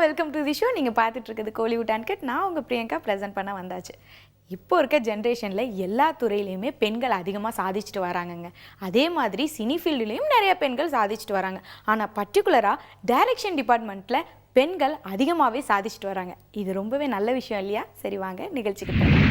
Welcome to the show. நீங்கள் பார்த்துட்டு இருக்குது கோலிவுட் அன்கட். நான் உங்கள் பிரியங்கா ப்ரெசென்ட் பண்ண வந்தாச்சு. இப்போ இருக்க ஜென்ரேஷனில் எல்லா துறையிலையுமே பெண்கள் அதிகமாக சாதிச்சுட்டு வராங்கங்க. அதே மாதிரி சினி ஃபீல்டுலேயும் நிறைய பெண்கள் சாதிச்சுட்டு வராங்க. ஆனால் பர்டிகுலராக டைரக்ஷன் டிபார்ட்மெண்ட்டில் பெண்கள் அதிகமாகவே சாதிச்சுட்டு வராங்க. இது ரொம்பவே நல்ல விஷயம் இல்லையா? சரி வாங்க நிகழ்ச்சிக்கு போகலாம்.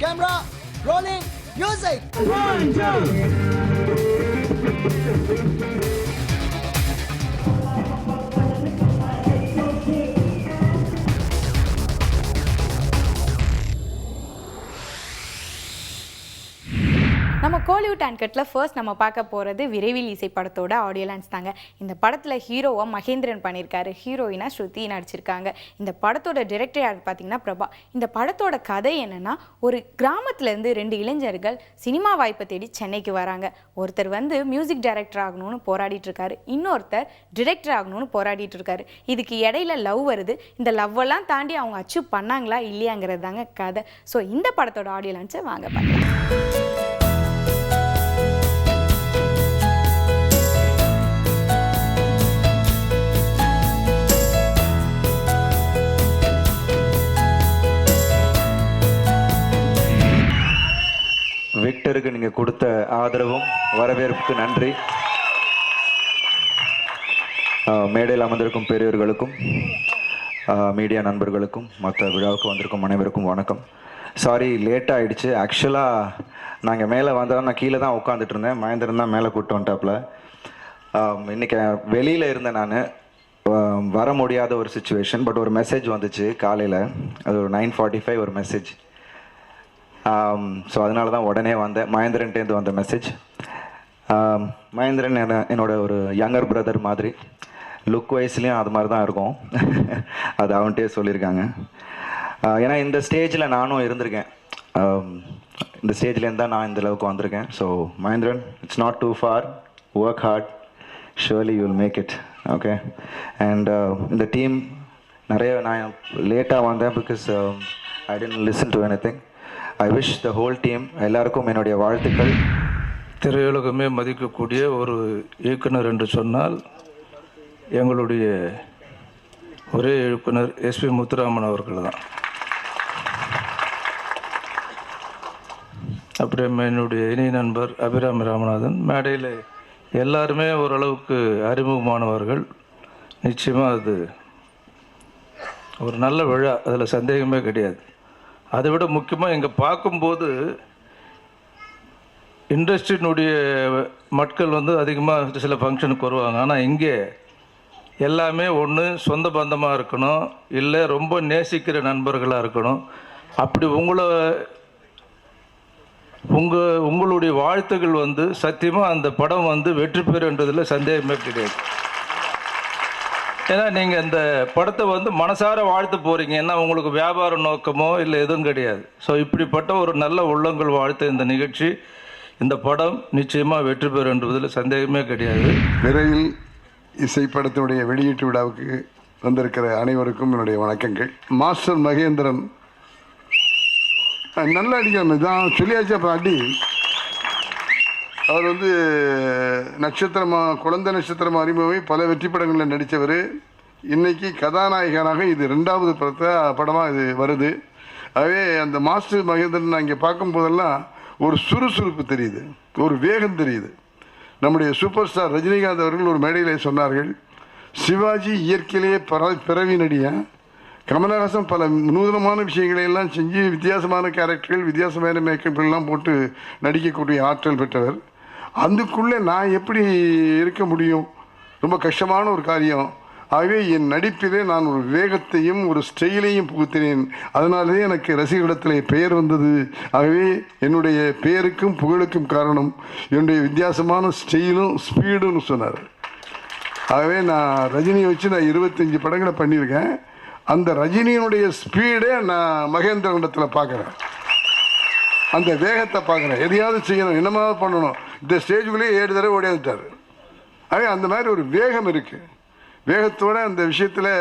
Camera, rolling, music. 1, 2. நம்ம கோலிவுட் அன்கட்டில் ஃபர்ஸ்ட் நம்ம பார்க்க போகிறது விரைவில் இசை படத்தோட ஆடியோ லான்ச் தாங்க. இந்த படத்தில் ஹீரோவை மகேந்திரன் பண்ணியிருக்காரு, ஹீரோயினா ஸ்ருதி நடிச்சிருக்காங்க. இந்த படத்தோட டிரெக்டர் யார் பார்த்தீங்கன்னா பிரபா. இந்த படத்தோட கதை என்னென்னா, ஒரு கிராமத்துலேருந்து 2 இளைஞர்கள் சினிமா வாய்ப்பை தேடி சென்னைக்கு வராங்க. ஒருத்தர் மியூசிக் டைரக்டர் ஆகணும்னு போராடிட்டு இருக்காரு, இன்னொருத்தர் டிரெக்டர் ஆகணும்னு போராடிட்டு இருக்காரு. இதுக்கு இடையில லவ் வருது. இந்த லவ்வெல்லாம் தாண்டி அவங்க அச்சீவ் பண்ணாங்களா இல்லையாங்கிறது தாங்க கதை. ஸோ இந்த படத்தோட ஆடியோ லான்ச்சை வாங்க பார்க்கலாம். விக்டருக்கு நீங்கள் கொடுத்த ஆதரவும் வரவேற்புக்கு நன்றி. மேடையில் அமர்ந்திருக்கும் பெரியவர்களுக்கும் மீடியா நண்பர்களுக்கும் மற்ற விழாவுக்கு வந்திருக்கும் அனைவருக்கும் வணக்கம். சாரி லேட்டாக ஆகிடுச்சு. ஆக்சுவலாக நாங்கள் மேலே வந்தால் நான் கீழே தான் உட்காந்துட்டு இருந்தேன். மகேந்திரன் தான் மேலே கூப்பிட்டு வந்துட்டாப்புல. இன்றைக்கி வெளியில் இருந்தேன் நான், வர முடியாத ஒரு சுச்சுவேஷன். பட் ஒரு மெசேஜ் வந்துச்சு காலையில், அது ஒரு 9:45 ஒரு மெசேஜ். ஸோ அதனால தான் உடனே வந்தேன். மகேந்திரன்ட்டேருந்து வந்த மெசேஜ். மகேந்திரன் என்னோட ஒரு யங்கர் பிரதர் மாதிரி, லுக் வைஸ்லேயும் அது மாதிரி தான் இருக்கும். அது அவன்கிட்டே சொல்லியிருக்காங்க. ஏன்னா இந்த ஸ்டேஜில் நானும் இருந்திருக்கேன். இந்த ஸ்டேஜ்லேருந்து தான் நான் இந்த அளவுக்கு வந்திருக்கேன். So Mahendran, it's not too far, work hard, surely you will make it. Okay. And இந்த டீம் நிறைய நான் லேட்டாக வந்தேன் because I tend listen to anything. I wish the whole team எல்லாருக்கும் என்னுடைய வாழ்த்துக்கள். திரையுலகமே மதிக்கக்கூடிய ஒரு இயக்குனர் என்று சொன்னால் எங்களுடைய ஒரே இயக்குனர் எஸ்பி முத்துராமன் அவர்கள் தான். அப்படியே என்னுடைய இணைய நண்பர் அபிராமி ராமநாதன். மேடையில் எல்லாருமே ஓரளவுக்கு அறிமுகமானவர்கள். நிச்சயமாக அது ஒரு நல்ல விழா, அதில் சந்தேகமே கிடையாது. அதை விட முக்கியமாக இங்கே பார்க்கும்போது இண்டஸ்ட்ரியினுடைய மக்கள் அதிகமாக சில ஃபங்க்ஷனுக்கு வருவாங்க. ஆனால் இங்கே எல்லாமே ஒன்று சொந்த பந்தமாக இருக்கணும், இல்லை ரொம்ப நேசிக்கிற நண்பர்களாக இருக்கணும். அப்படி உங்களுடைய வாழ்த்துக்கள் சத்தியமாக அந்த படம் வெற்றி பெறுன்றதில் சந்தேகமே கிடையாது. ஏன்னா நீங்கள் இந்த படத்தை மனசார வாழ்த்து போகிறீங்க. ஏன்னா உங்களுக்கு வியாபார நோக்கமோ இல்லை எதுவும் கிடையாது. ஸோ இப்படிப்பட்ட ஒரு நல்ல உள்ளங்கள் வாழ்த்த இந்த நிகழ்ச்சி, இந்த படம் நிச்சயமாக வெற்றி பெறுன்றதில் சந்தேகமே கிடையாது. விரைவில் இசை படத்தினுடைய வெளியீட்டு விழாவுக்கு வந்திருக்கிற அனைவருக்கும் என்னுடைய வணக்கங்கள். மாஸ்டர் மகேந்திரன் நல்ல அடிக்கணும் தான் சொல்லியாச்சு. அப்புறம் அடி அவர் நட்சத்திரமாக, குழந்தை நட்சத்திரமாக அறிமுகமே பல வெற்றி படங்களில் நடித்தவர். இன்றைக்கி கதாநாயகனாக இது 2வது படமாக இது வருது. ஆகவே அந்த மாஸ்டர் மகேந்திரன் நான் இங்கே பார்க்கும்போதெல்லாம் ஒரு சுறுசுறுப்பு தெரியுது, ஒரு வேகம் தெரியுது. நம்முடைய சூப்பர் ஸ்டார் ரஜினிகாந்த் அவர்கள் ஒரு மேடையில் சொன்னார்கள், சிவாஜி இயற்கையிலேயே பிறவி நடிகன், கமலஹாசன் பல நூதனமான விஷயங்களையெல்லாம் செஞ்சு வித்தியாசமான கேரக்டர்கள், வித்தியாசமான மேக்கப்லாம் போட்டு நடிக்கக்கூடிய ஆற்றல் பெற்றவர். அதுக்குள்ளே நான் எப்படி இருக்க முடியும்? ரொம்ப கஷ்டமான ஒரு காரியம். ஆகவே என் நடிப்பிலே நான் ஒரு வேகத்தையும் ஒரு ஸ்டைலையும் புகுத்தினேன். அதனாலே எனக்கு ரசிகர்களிடத்தில் பெயர் வந்தது. ஆகவே என்னுடைய பெயருக்கும் புகழுக்கும் காரணம் என்னுடைய வித்தியாசமான ஸ்டைலும் ஸ்பீடுன்னு சொன்னார். ஆகவே நான் ரஜினியை வச்சு நான் 25 படங்களை பண்ணியிருக்கேன். அந்த ரஜினியினுடைய ஸ்பீடே நான் மகேந்திரனிடத்தில் பார்க்குறேன். அந்த வேகத்தை பார்க்குறேன். எதையாவது செய்யணும், என்னமாவது பண்ணணும். இந்த ஸ்டேஜுக்குள்ளேயே 7 தடவை ஓடியாந்துட்டார். ஆகவே அந்த மாதிரி ஒரு வேகம் இருக்குது. வேகத்தோடு அந்த விஷயத்தில்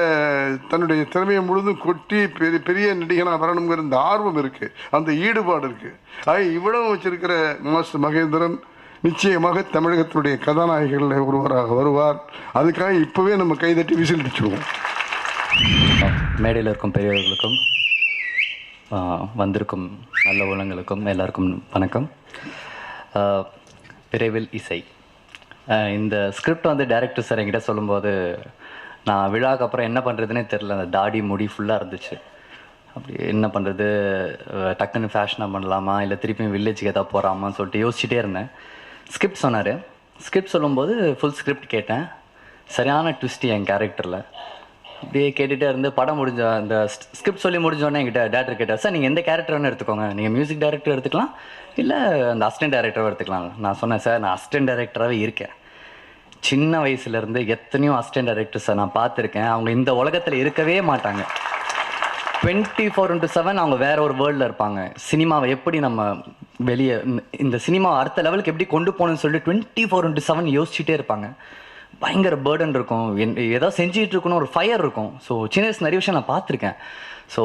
தன்னுடைய திறமையை முழுதும் கொட்டி பெரிய நடிகனாக வரணுங்கிற இந்த ஆர்வம் இருக்குது, அந்த ஈடுபாடு இருக்குது. ஆக இவ்வளவு வச்சிருக்கிற மாஸ்டர் மகேந்திரன் நிச்சயமாக தமிழகத்தினுடைய கதாநாயகர்களில் ஒருவராக வருவார். அதுக்காக இப்போவே நம்ம கைதட்டி விசில் அடிச்சுடுவோம். மேடையில் இருக்கும் பெரியவர்களுக்கும் வந்திருக்கும் நல்ல உள்ளங்களுக்கும் எல்லாருக்கும் வணக்கம். விரைவில் இசை. இந்த ஸ்கிரிப்ட் வந்து டைரக்டர் சார் என்கிட்ட சொல்லும்போது நான் விழாக்கு அப்புறம் என்ன பண்ணுறதுனே தெரில. அந்த தாடி முடி ஃபுல்லாக இருந்துச்சு. அப்படி என்ன பண்ணுறது, டக்குன்னு ஃபேஷனாக பண்ணலாமா இல்லை திருப்பியும் வில்லேஜுக்கு எதாவது போகிறாமான்னு சொல்லிட்டு யோசிச்சுட்டே இருந்தேன். ஸ்கிரிப்ட் சொன்னார். ஸ்கிரிப்ட் சொல்லும்போது ஃபுல் ஸ்கிரிப்ட் கேட்டேன். சரியான ட்விஸ்ட்டு என் கேரக்டரில். அப்படியே கேட்டுகிட்டே இருந்து படம் முடிஞ்ச அந்த ஸ்கிரிப்ட் சொல்லி முடிஞ்சோடனே என்கிட்ட டேரக்டர் கேட்டார், சார் நீங்கள் எந்த கேரக்டர் வேணும் எடுத்துக்கோங்க, நீங்கள் மியூசிக் டைரக்டர் எடுத்துக்கலாம் இல்லை அந்த அசிஸ்டன்ட் டைரக்டராக எடுத்துக்கலாம். நான் சொன்னேன், சார் நான் அசிஸ்டன்ட் டைரக்டராகவே இருக்கேன். சின்ன வயசுலேருந்து எத்தனையோ அசிஸ்டன்ட் டைரக்டர்ஸை நான் பார்த்துருக்கேன். அவங்க இந்த உலகத்தில் இருக்கவே மாட்டாங்க. 24/7 அவங்க வேற ஒரு வேர்ல்டில் இருப்பாங்க. சினிமாவை எப்படி நம்ம வெளியே இந்த சினிமாவை அடுத்த லெவலுக்கு எப்படி கொண்டு போகணும்னு சொல்லிட்டு 24/7 யோசிச்சுட்டே இருப்பாங்க. பயங்கர பேர்டன் இருக்கும், ஏதோ செஞ்சுட்டு இருக்கணும், ஒரு ஃபயர் இருக்கும். ஸோ சின்ன வயசு நிறைய விஷயம் நான் பார்த்துருக்கேன். ஸோ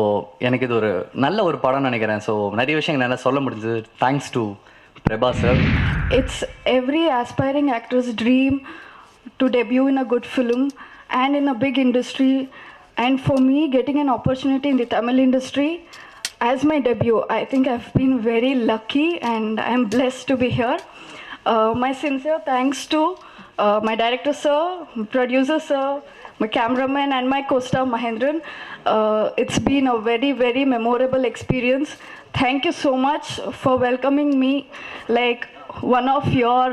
எனக்கு இது ஒரு நல்ல ஒரு படம் நினைக்கிறேன். ஸோ நிறைய விஷயம் நல்லா சொல்ல முடிஞ்சது. Thanks to Prabha sir. It's every aspiring actor's dream to debut in a good film and in a big industry. And for me, getting an opportunity in the Tamil industry as my debut, I think I've been very lucky and I'm blessed to be here. My sincere thanks to my director sir, producer sir, my cameraman and my co-star Mahendran. It's been a very, very memorable experience. Thank you so much for welcoming me like one of your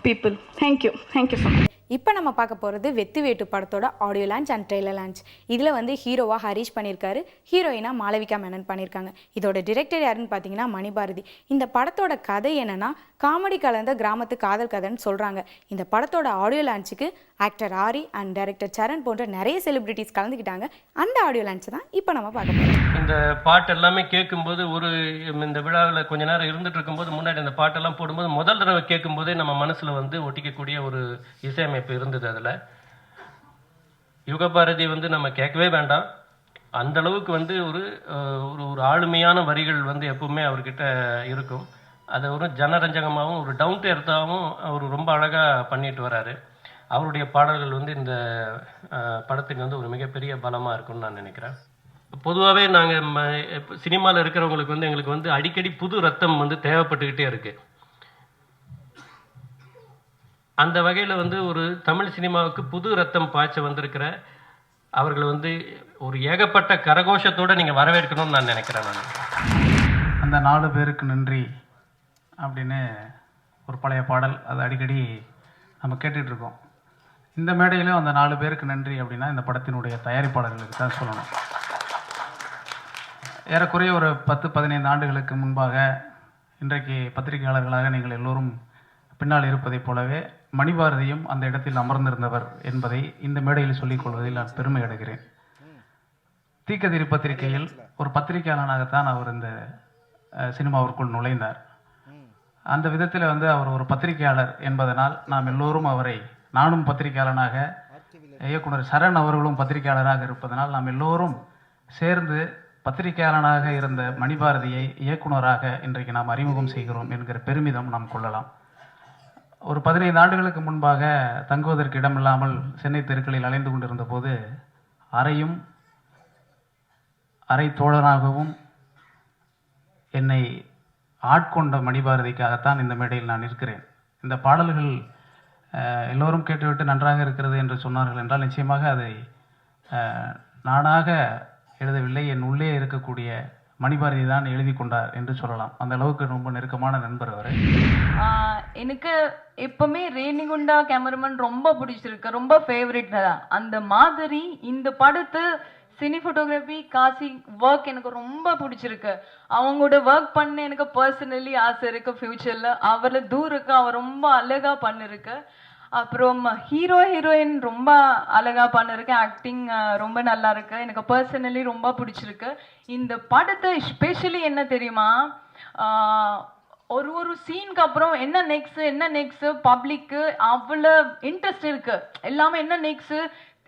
people. Thank you so much. இப்போ நம்ம பார்க்க போகிறது வெத்து வேட்டு படத்தோட audio launch and trailer launch. இதில் வந்து ஹீரோவாக ஹரிஷ் பண்ணியிருக்காரு, ஹீரோயினாக மாளவிகா மேனன் பண்ணியிருக்காங்க. இதோட டிரெக்டர் யாருன்னு பார்த்தீங்கன்னா மணிபாரதி. இந்த படத்தோட கதை என்னன்னா காமெடி கலந்த கிராமத்து காதல் கதைன்னு சொல்கிறாங்க. இந்த படத்தோட ஆடியோ லான்ச்சுக்கு actor Aari and director Saran போன்ற நிறைய செலிபிரிட்டிஸ் கலந்துக்கிட்டாங்க. அந்த ஆடியோ லான்ச் தான் இப்போ நம்ம பார்க்க போகிறோம். இந்த பாட்டு எல்லாமே கேட்கும்போது இந்த விழாவில் கொஞ்ச நேரம் இருந்துட்டு இருக்கும்போது முன்னாடி அந்த பாட்டெல்லாம் போடும்போது முதல் தடவை கேட்கும்போதே நம்ம மனசில் வந்து ஒட்டிக்கக்கூடிய ஒரு இசையமைப்பு இருந்தது. அதில் யுகபாரதி வந்து நம்ம கேட்கவே வேண்டாம். அந்த அளவுக்கு வந்து ஒரு ஒரு ஆளுமையான வரிகள் வந்து எப்பவுமே அவர்கிட்ட இருக்கும். அதை ஒரு ஜனரஞ்சகமாகவும் ஒரு டவுன் டு எர்த்தாகவும் அவர் ரொம்ப அழகாக பண்ணிட்டு வராரு. அவருடைய பாடல்கள் வந்து இந்த படத்துக்கு வந்து ஒரு மிகப்பெரிய பலமாக இருக்கும்னு நான் நினைக்கிறேன். பொதுவாகவே நாங்கள் சினிமாவில் இருக்கிறவங்களுக்கு வந்து எங்களுக்கு வந்து அடிக்கடி புது ரத்தம் வந்து தேவைப்பட்டுக்கிட்டே இருக்குது. அந்த வகையில் வந்து ஒரு தமிழ் சினிமாவுக்கு புது ரத்தம் பாய்ச்ச வந்திருக்கிற அவர்களை வந்து ஒரு ஏகப்பட்ட கரகோஷத்தோடு நீங்கள் வரவேற்கணும்னு நான் நினைக்கிறேன். அந்த 4 பேருக்கு நன்றி அப்படின்னு ஒரு பழைய பாடல், அது அடிக்கடி நம்ம கேட்டுட்ருக்கோம். இந்த மேடையிலும் அந்த 4 பேருக்கு நன்றி அப்படின்னா இந்த படத்தினுடைய தயாரிப்பாளர்களுக்கு தான் சொல்லணும். ஏறக்குறைய ஒரு 10-15 ஆண்டுகளுக்கு முன்பாக இன்றைக்கு பத்திரிகையாளர்களாக நீங்கள் எல்லோரும் பின்னால் இருப்பதைப் போலவே மணிபாரதியும் அந்த இடத்தில் அமர்ந்திருந்தவர் என்பதை இந்த மேடையில் சொல்லிக் கொள்வதில் நான் பெருமை அடைகிறேன். தீக்கதிரி பத்திரிகையில் ஒரு பத்திரிகையாளனாகத்தான் அவர் இந்த சினிமாவிற்குள் நுழைந்தார். அந்த விதத்தில் வந்து அவர் ஒரு பத்திரிகையாளர் என்பதனால் நாம் எல்லோரும் அவரை, நானும் பத்திரிகையாளனாக, இயக்குனர் சரண் அவர்களும் பத்திரிகையாளராக இருப்பதனால் நாம் எல்லோரும் சேர்ந்து பத்திரிகையாளனாக இருந்த மணிபாரதியை இயக்குனராக இன்றைக்கு நாம் அறிமுகம் செய்கிறோம் என்கிற பெருமிதம் நாம் கொள்ளலாம். ஒரு 15 ஆண்டுகளுக்கு முன்பாக தங்குவதற்கு இடமில்லாமல் சென்னை தெருக்களில் அலைந்து கொண்டிருந்த போது அறையும் அறை தோழனாகவும் என்னை ஆட்கொண்ட மணிபாரதிக்காகத்தான் இந்த மேடையில் நான் இருக்கிறேன். இந்த பாடல்கள் எல்லோரும் கேட்டுவிட்டு நன்றாக இருக்கிறது என்று சொன்னார்கள் என்றால் நிச்சயமாக அதை நானாக எழுதவில்லை, என் உள்ளே இருக்கக்கூடிய மணிபாரதி தான் எழுதி கொண்டார் என்று சொல்லலாம். அந்த அளவுக்கு ரொம்ப நெருக்கமான நண்பர் அவர். எனக்கு எப்பவுமே ரேணிகுண்டா கேமராமேன் ரொம்ப பிடிச்சிருக்கு, ரொம்ப ஃபேவரட் தான். அந்த மாதிரி இந்த படத்து சினி ஃபோட்டோகிராஃபி காசி ஒர்க் எனக்கு ரொம்ப பிடிச்சிருக்கு. அவங்களோட ஒர்க் பண்ண எனக்கு பர்சனலி ஆசை இருக்கு ஃபியூச்சரில். அவரை தூரம் இருக்கு, அவர் ரொம்ப அழகாக பண்ணிருக்கு. அப்புறம் ஹீரோ ஹீரோயின் ரொம்ப அழகா பண்ணிருக்கு, ஆக்டிங் ரொம்ப நல்லா இருக்கு, எனக்கு பர்சனலி ரொம்ப பிடிச்சிருக்கு. இந்த படத்தை ஸ்பெஷலி என்ன தெரியுமா, ஒரு சீனுக்கு அப்புறம் என்ன நெக்ஸ்ட் பப்ளிக்கு அவ்வளோ இன்ட்ரெஸ்ட் இருக்கு, எல்லாமே என்ன நெக்ஸ்ட்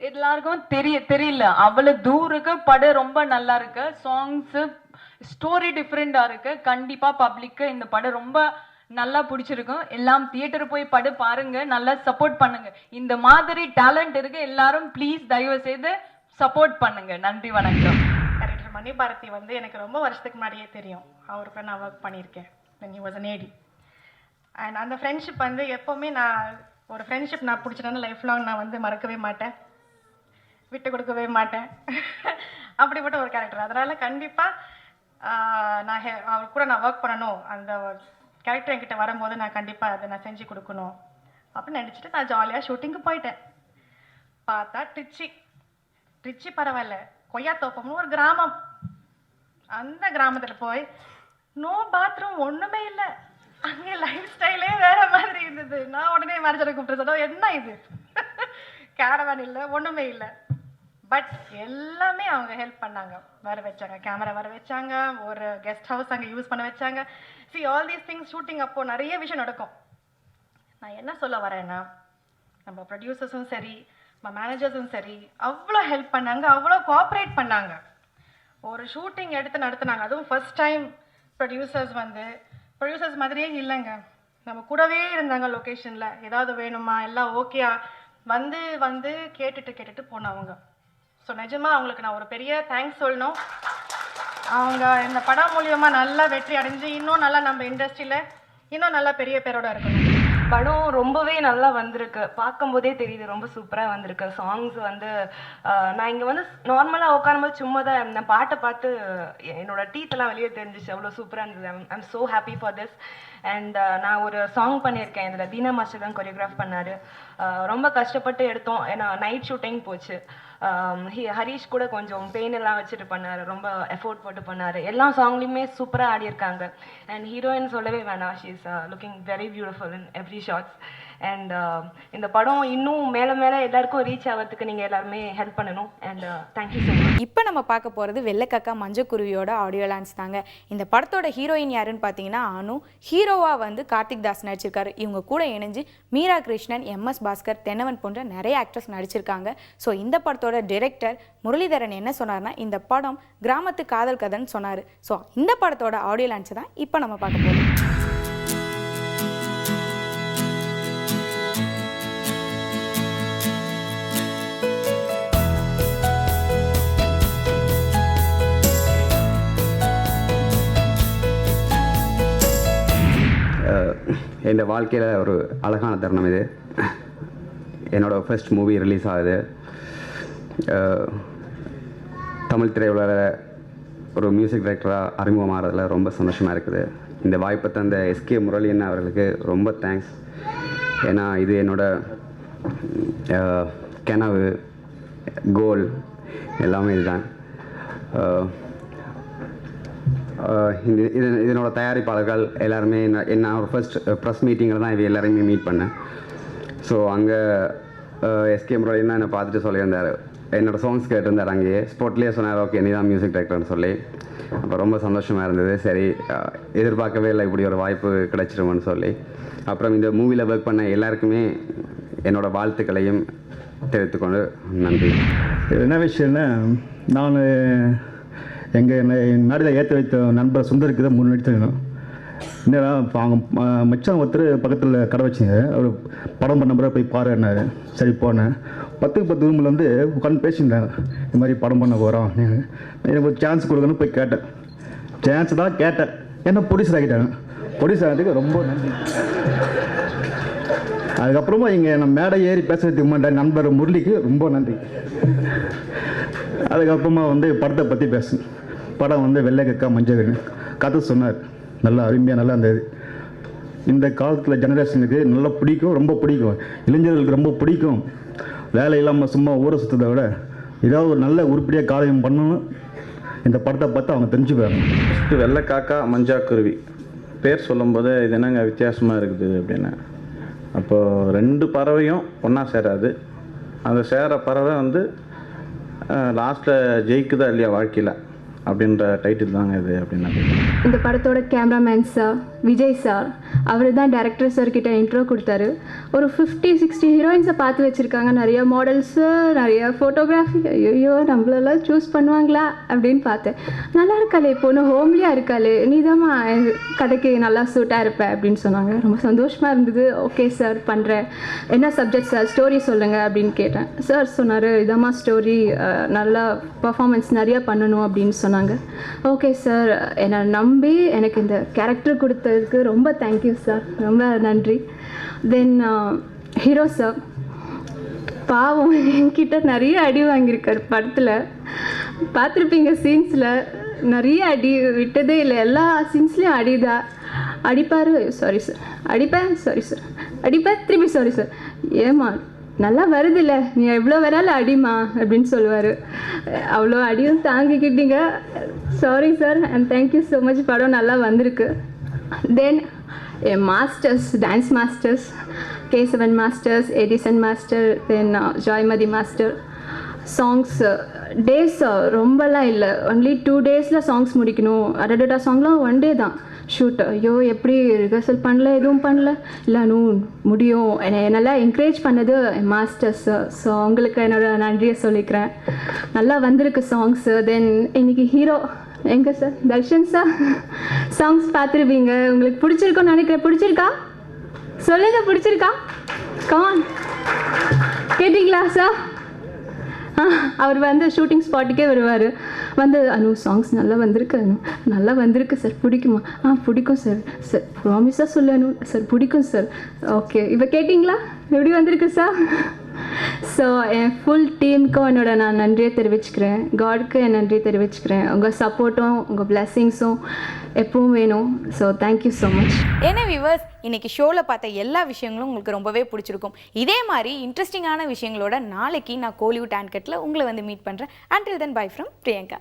எல்லாருக்கும் தெரியல, அவ்வளோ தூருக்கு. படம் ரொம்ப நல்லா இருக்கு, சாங்ஸ் ஸ்டோரி டிஃப்ரெண்டா இருக்கு. கண்டிப்பா பப்ளிக்கு இந்த படம் ரொம்ப நல்லா பிடிச்சிருக்கும். எல்லாம் தியேட்டர் போய் படம் பாருங்க, நல்லா சப்போர்ட் பண்ணுங்க. இந்த மாதிரி டேலண்ட் இருக்கு, எல்லாரும் ப்ளீஸ் தயவு செய்து சப்போர்ட் பண்ணுங்க. நன்றி, வணக்கம். டைரக்டர் மணி பாரதி வந்து எனக்கு ரொம்ப வருஷத்துக்கு முன்னாடியே தெரியும். அவருக்கு நான் ஒர்க் பண்ணியிருக்கேன் when he was an AD. And அந்த ஃப்ரெண்ட்ஷிப் வந்து எப்போவுமே ஒரு ஃப்ரெண்ட்ஷிப் நான் பிடிச்சிட்டேன்னா லைஃப் லாங் நான் வந்து மறக்கவே மாட்டேன், விட்டு கொடுக்கவே மாட்டேன். அப்படிப்பட்ட ஒரு கேரக்டர். அதனால் கண்டிப்பாக அவர் கூட நான் ஒர்க் பண்ணணும், அந்த கேரக்டர் என்கிட்ட வரும்போது நான் கண்டிப்பாக அதை நான் செஞ்சு கொடுக்கணும் அப்படின்னு நினச்சிட்டு நான் ஜாலியாக ஷூட்டிங்கு போயிட்டேன். பார்த்தா ட்ரிச்சி பரவாயில்ல, கொய்யாத்தோப்பம்னு ஒரு கிராமம். அந்த கிராமத்தில் போய் நோ பாத்ரூம், ஒன்றுமே இல்லை. அங்கே லைஃப் ஸ்டைலே வேற மாதிரி இருந்தது. நான் உடனே மேனேஜரை கூப்பிட்டு சொன்னோம், என்ன இது கேரவான் இல்லை, ஒன்றுமே இல்லை. பட் எல்லாமே அவங்க ஹெல்ப் பண்ணாங்க, வர வச்சாங்க, கேமரா வர வச்சாங்க, ஒரு கெஸ்ட் ஹவுஸ் அங்கே யூஸ் பண்ண வச்சாங்க. See, all these things shooting அப்போது நிறைய விஷயம் நடக்கும். நான் என்ன சொல்ல வரேன்னா, நம்ம ப்ரொடியூசர்ஸும் சரி, நம்ம மேனேஜர்ஸும் சரி, அவ்வளோ ஹெல்ப் பண்ணாங்க, அவ்வளோ கோஆப்ரேட் பண்ணாங்க. ஒரு ஷூட்டிங் எடுத்து நடத்துனாங்க. அதுவும் ஃபர்ஸ்ட் டைம் ப்ரொடியூசர்ஸ் மாதிரியே இல்லைங்க, நம்ம கூடவே இருந்தாங்க லொக்கேஷனில். ஏதாவது வேணுமா, எல்லாம் ஓகேயா, வந்து கேட்டுட்டு போனவங்க. ஸோ நிஜமாக அவங்களுக்கு நான் ஒரு பெரிய தேங்க்ஸ் சொல்லணும். அவங்க இந்த படம் மூலியமாக நல்லா வெற்றி அடைஞ்சு இன்னும் நல்லா நம்ம இண்டஸ்ட்ரியில் இன்னும் நல்லா பெரிய பேரோட இருக்கணும். படம் ரொம்பவே நல்லா வந்திருக்கு, பார்க்கும்போதே தெரியுது, ரொம்ப சூப்பராக வந்திருக்கு. சாங்ஸ் வந்து நான் இங்கே வந்து நார்மலாக உட்காரும்போது சும்மா தான் இருந்தேன், பாட்டை பார்த்து என்னோட டீத்தெல்லாம் வெளியே தெரிஞ்சிச்சு, அவ்வளோ சூப்பராக இருந்தது. I'm so happy for this. And நான் ஒரு சாங் பண்ணியிருக்கேன், இதில் தீனா மாஸ்டர் தான் கொரியோகிராஃப் பண்ணார். ரொம்ப கஷ்டப்பட்டு எடுத்தோம், ஏன்னா நைட் ஷூட்டிங் போச்சு. ஹரீஷ் கூட கொஞ்சம் பெயின் எல்லாம் வச்சுட்டு பண்ணார், ரொம்ப எஃபோர்ட் போட்டு பண்ணார். எல்லா சாங்லேயுமே சூப்பராக ஆடியிருக்காங்க. அண்ட் ஹீரோயின் சொல்லவே வேணாம், she is looking very beautiful in every shots. And இந்த படம் இன்னும் மேலே எல்லாருக்கும் ரீச் ஆகிறதுக்கு நீங்கள் எல்லாருமே ஹெல்ப் பண்ணணும். And thank you so much. இப்போ நம்ம பார்க்க போகிறது வெள்ளைக்காக்கா மஞ்சக்குருவியோட ஆடியோ லான்ச் தாங்க. இந்த படத்தோட ஹீரோயின் யாருன்னு பார்த்தீங்கன்னா அனு. ஹீரோவாக வந்து கார்த்திக் தாஸ் நடிச்சிருக்காரு. இவங்க கூட இணைஞ்சு மீரா கிருஷ்ணன், MS பாஸ்கர், தென்னவன் போன்ற நிறைய ஆக்டர்ஸ் நடிச்சிருக்காங்க. ஸோ இந்த படத்தோட டைரக்டர் முரளிதரன் என்ன சொன்னார்னா, இந்த படம் கிராமத்து காதல் கதைன்னு சொன்னார். ஸோ இந்த படத்தோட ஆடியோ லான்ச் தான் இப்போ நம்ம பார்க்க போகிறோம். என் வாழ்க்கையில் ஒரு அழகான தருணம் இது. என்னோடய ஃபர்ஸ்ட் மூவி ரிலீஸ் ஆகுது. தமிழ் திரையுலகில் ஒரு மியூசிக் டைரக்டராக அறிமுகமாகறதுல ரொம்ப சந்தோஷமாக இருக்குது. இந்த வாய்ப்பை தந்த SK முரளியன் அவர்களுக்கு ரொம்ப தேங்க்ஸ். ஏன்னா இது என்னோடய கனவு, கோல் எல்லாமே இதுதான். இதனோட தயாரிப்பாளர்கள் எல்லாருமே என்ன ஒரு ஃபர்ஸ்ட் ப்ரெஸ் மீட்டிங்கில் தான் இது எல்லாரையுமே மீட் பண்ணேன். ஸோ அங்கே SK முரளியன் தான் என்னை பார்த்துட்டு சொல்லியிருந்தார், என்னோடய சாங்ஸ் கேட்டிருந்தார். அங்கேயே ஸ்பாட்லேயே சொன்னார், ஓகே நீ தான் மியூசிக் டைரக்டர்னு சொல்லி. அப்போ ரொம்ப சந்தோஷமாக இருந்தது. சரி, எதிர்பார்க்கவே இல்லை இப்படி ஒரு வாய்ப்பு கிடைச்சிருமோன்னு சொல்லி. அப்புறம் இந்த மூவியில் ஒர்க் பண்ண எல்லாருக்குமே என்னோடய வாழ்த்துக்களையும் தெரிவித்துக்கொண்டு நன்றி. என்ன விஷயம்னா, நான் எங்கள் மேடையில் ஏற்ற வைத்த நண்பர் சுந்தருக்கு தான் 3 நடிச்சிருக்கணும். என்னடா இப்போ அவங்க மச்சான் ஒருத்தர் பக்கத்தில் கடை வச்சுங்க, அவர் படம் பண்ண பிறகு போய் பாருன்னாரு. சரி போனேன். 10 ரூமில் வந்து உட்காந்து பேசியிருந்தாங்க, இந்த மாதிரி படம் பண்ண போகிறோம், எனக்கு ஒரு சான்ஸ் கொடுக்கணும்னு போய் கேட்டேன். சான்ஸ் தான் கேட்டேன், என்ன ப்ரொடியூசர் ஆகிட்டாங்க. ப்ரொடியூசர் ஆகிறதுக்கு ரொம்ப நன்றி. அதுக்கப்புறமா இங்கே நம்ம மேடை ஏறி பேசுறதுக்கு முன்னாடி நண்பர் முரளிக்கு ரொம்ப நன்றி. அதுக்கப்புறமா வந்து படத்தை பற்றி பேசணும். படம் வந்து வெள்ளைக்காக்கா மஞ்சள் கதை சொன்னார், நல்லா அருமையாக நல்லா இருந்தது. இந்த காலத்தில் ஜெனரேஷனுக்கு நல்லா பிடிக்கும், ரொம்ப பிடிக்கும், இளைஞர்களுக்கு ரொம்ப பிடிக்கும். வேலை இல்லாமல் சும்மா ஊரை சுற்றதை விட ஏதாவது ஒரு நல்ல உருப்படியாக காரியம் பண்ணணும். இந்த படத்தை பார்த்து அவங்க தெரிஞ்சுக்குவாங்க. ஃபஸ்ட்டு வெள்ளைக்காக்கா மஞ்சாக்குருவி பேர் சொல்லும்போது இது என்னங்க வித்தியாசமாக இருக்குது அப்படின்னு அப்போது 2 பறவையும் ஒன்றா சேராது. அந்த சேர பறவை வந்து லாஸ்ட்டில் ஜெயிக்குதா இல்லையா வாழ்க்கையில் அப்படின்ற டைட்டில் தாங்க இது அப்படின்னு. இந்த படத்தோட கேமராமேன் சார் விஜய் சார், அவர் தான் டைரக்டர் சார் கிட்ட இன்ட்ரோ கொடுத்தாரு. ஒரு 50-60 ஹீரோயின்ஸை பார்த்து வச்சுருக்காங்க, நிறைய மாடல்ஸு, நிறைய ஃபோட்டோகிராஃபி. ஐயோ நம்மளெல்லாம் சூஸ் பண்ணுவாங்களா அப்படின்னு பார்த்தேன். நல்லா இருக்காளே பொண்ணு, ஹோம்லியாக இருக்காளே, நீதாம்மா கதைக்கு நல்லா சூட்டாக இருப்ப அப்படின்னு சொன்னாங்க. ரொம்ப சந்தோஷமாக இருந்தது. ஓகே சார் பண்ணுறேன், என்ன சப்ஜெக்ட் சார், ஸ்டோரி சொல்லுங்கள் அப்படின்னு கேட்டேன். சார் சொன்னார், இதாம்மா ஸ்டோரி, நல்லா பர்ஃபார்மன்ஸ் நிறையா பண்ணணும் அப்படின்னு சொன்னாங்க. ஓகே சார், என்னை நம்பி எனக்கு இந்த கேரக்டர் கொடுத்ததுக்கு ரொம்ப தேங்க்யூ சார், ரொம்ப நன்றி. தென் ஹீரோ சார் பாவம் என்கிட்ட நிறைய அடி வாங்கியிருக்கார் படத்தில். பார்த்துருப்பீங்க சீன்ஸில், நிறைய அடி விட்டதே இல்லை, எல்லா சீன்ஸ்லேயும் அடிதான். அடிப்பார், சாரி சார், அடிப்பேன், சாரி சார், அடிப்பேன், திருப்பி சாரி சார், ஏமா நல்லா வருதில்ல, நீ எவ்வளோ வேணாலும் அடிமா அப்படின்னு சொல்லுவார். அவ்வளோ அடியும் தாங்கிக்கிட்டீங்க, sorry sir and thank you so much. படம் நல்லா வந்திருக்கு. தென் என் masters, dance masters, Kesavan masters, Edison master, then Joymathi master. Songs days ரொம்பலாம் இல்லை, ஒன்லி 2 டேஸில் சாங்ஸ் முடிக்கணும். அடடா சாங்லாம் 1 டே தான் ஷூட். ஐயோ எப்படி ரிஹர்சல் பண்ணல, எதுவும் பண்ணல, இல்லை முடியும். என்னை நல்லா என்கரேஜ் பண்ணது மாஸ்டர்ஸ். ஸோ அவங்களுக்கு என்னோட நன்றியை சொல்லிக்கிறேன். நல்லா வந்திருக்கு சாங்ஸு. தென் இன்னைக்கு ஹீரோ எங்கே சார், தர்ஷன் சார். சாங்ஸ் பார்த்துருவீங்க, உங்களுக்கு பிடிச்சிருக்கோன்னு நினைக்கிறேன். பிடிச்சிருக்கா சொல்லுங்க, பிடிச்சிருக்கா? கமான், கேட்டிங்களா சார்? அவர் வந்து ஷூட்டிங் ஸ்பாட்டுக்கே வருவார், வந்து அனு சாங்ஸ் நல்லா வந்திருக்கு, அனு நல்லா வந்திருக்கு சார், பிடிக்குமா? பிடிக்கும் சார். சார் ப்ராமிஸாக சொல்லு அனு, சார் பிடிக்கும் சார். ஓகே, இப்போ கேட்டிங்களா எப்படி வந்திருக்கு சார்? ஸோ என் ஃபுல் டீமுக்கும் என்னோட நான் நன்றியை தெரிவிச்சுக்கிறேன். காட்க்கு என் நன்றியை தெரிவிச்சுக்கிறேன். உங்கள் சப்போர்ட்டும் உங்கள் பிளெஸ்ஸிங்ஸும் எப்பவும் வேணும். So thank you so much. ஏன்னா வியூவர்ஸ், இன்னைக்கு ஷோவில் பார்த்த எல்லா விஷயங்களும் உங்களுக்கு ரொம்பவே பிடிச்சிருக்கும். இதே மாதிரி இன்ட்ரெஸ்டிங்கான விஷயங்களோட நாளைக்கு நான் கோலிவுட் ஆன்கட்டில் உங்களை வந்து மீட் பண்ணுறேன். Until then by from Priyanka.